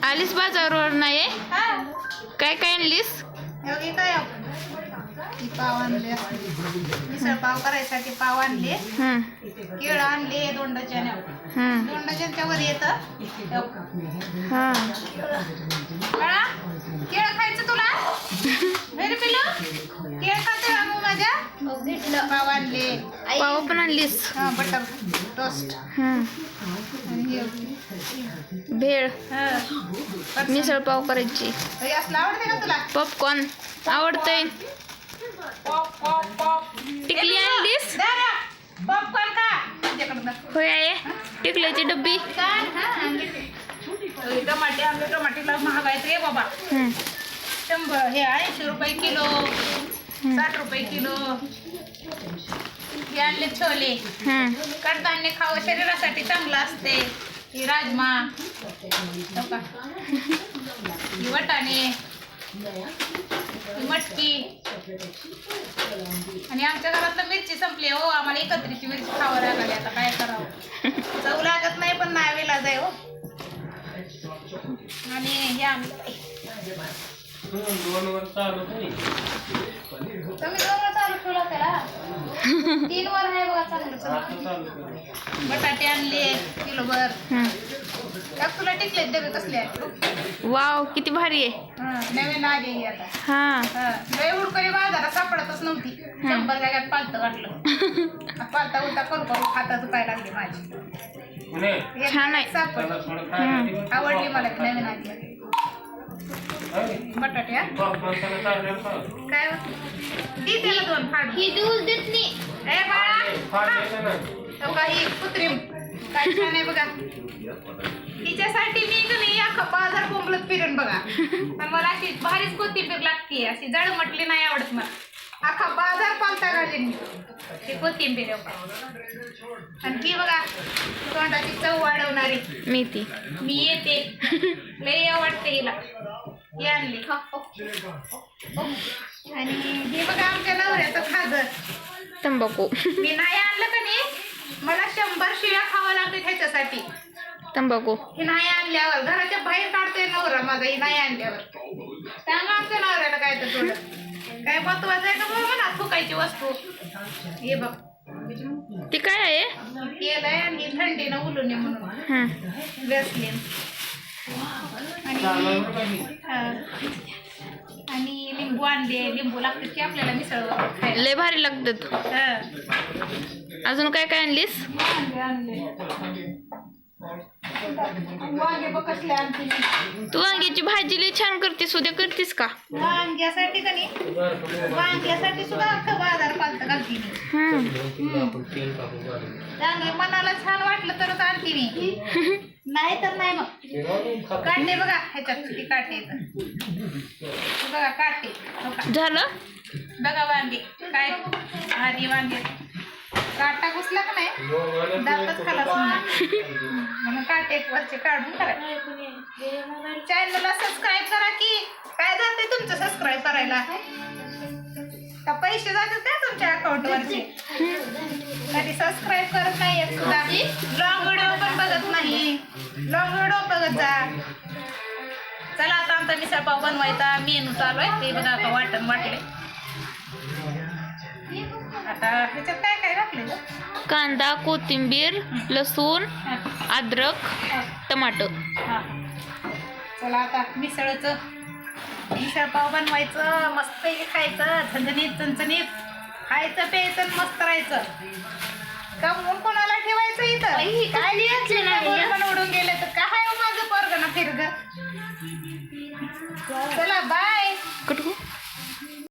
आलीस बाजारवर नाही काय काय आणलीस? एवढी काय पाव आणले, मिसळ पाव करायसाठी पाव आणले, केळ आणले 2 डझन. 2 डझनच्या वर येत. केळ खायचं तुला? वेरी पिलो केळ खाते मग माझ्या. पाव आणले. पाव पण आणलीस? बटर टोस्ट भेळ. मिसळ पाव करायची. असलं आवडते का तुला? पॉपकॉर्न आवडतंय. टिकली आणलीस? पॉपकॉर्न का? होय आहे. टिकल्याची डब्बी. टमाटे आणले. टमाटेला महाग आहेत रे बाबा. 100 हे 80 रुपये किलो, 60 रुपये किलो. हे आणले छोले. कडधान्य खावं, शरीरासाठी चांगलं असते. ही राजमा, ही वाटाणे, ही मटकी. आणि आमच्या घरातलं मिरची संपली हो. आम्हाला एकत्रितची मिरची खावं लागली. आता काय करावं? चव लागत नाही पण नाही वेलाच आहे हो. आणि हे आणलं. तुम्ही 2 वर चालू ठेवला त्याला. 3 वर आहे बघा चांगलं. बटाटे आणले किलोभर. तुला टिकले डबे कसले आहे? वाव किती भारी आहे. नवीन आली ही आता. लय उडकरी बाजारात सापडतच नव्हती. 100 जाग्यात पालतं गाठलं. पालता उलटा करू करू खाता दुखायला लागली माझी. छान आहे. सापड आवडली मला नवीन आली. बटाटे काय ती त्याला 2 फाड. ही दूध देत नाही. ए बाळा ही कृत्रिम काय छान आहे बघा. तिच्यासाठी मी नाही अख्खा बाजार कोंबलत फिरून बघा. पण मला अशी भारीच कोथिंबीर लागते. अशी जड म्हटली नाही आवडत मला. अख्खा बाजार पालता घालीन मी कोथिंबीर. आणि ती बघा तोंडाची चव वाढवणारी मेथी. मी येते लई आवडते हिला. हे आणली. आणि हे बघा आमच्या नवऱ्याचं खाजर. तंबाखू. मी नाही आणलं का नाही मला 100 शिव्या खावं लागते ह्याच्यासाठी. तंबाखू हे नाही आणल्यावर घराच्या बाहेर काढतोय नवरा माझा. हे नाही आणल्यावर सांगा आमच्या नवऱ्याला काय तर थोडं काय महत्वाचं आहे का बघ ना फुकायची वस्तू. हे बघ ती काय आहे? केलंय आणि थंडीनं उलून ये म्हणून वेसलीन. आणि लिंबू आणले. लिंबू लागतात की आपल्याला मिसळ खायला. लय भारी लागतात. अजून काय काय आणलीस? वांगे बघ कसले आणते. तू वांग्याची भाजी लय छान करतेस. उद्या करतेस का? वांग्यासाठी का नाही वांग्यासाठी सुद्धा अख्खा बाजार पालतं घालते मी. चांगले मनाला छान वाटलं तरच आणते मी. नाही तर नाही. मग काटे बघा ह्याच्यात किती काटे येतात बघा. काटे झालं बघा. वांगे काय भारी वांगे. काटा घुसला का नाही दातच खालाच म्हणून काटे वरचे काढून करायचं. चॅनलला सबस्क्राईब करा की काय जाते तुमचं सबस्क्राईब करायला का पैसे जातात का तुमच्या अकाउंटवरचे? कधी सबस्क्राईब करत नाही सुद्धा. लॉंग व्हिडिओ पण बघत नाही. लॉंग व्हिडिओ बघत जा. चला आता आमचा मिसळ पाव बनवायचा मेनू चालू आहे. ते बघा आता वाटण वाटले. आता ह्याच्यात काय काय घातलं? कांदा, कोथिंबीर, लसूण, अद्रक, टमाटर. चला आता मिसळ पाव बनवायचं. मस्त खायचं. झणझणीत चणचणीत खायचं प्यायचं मस्त राहायचं. का म्हणून कोणाला ठेवायचं इथं? काय उडून गेले तर काय माझं पोरगं ना फिरग. चला बाय.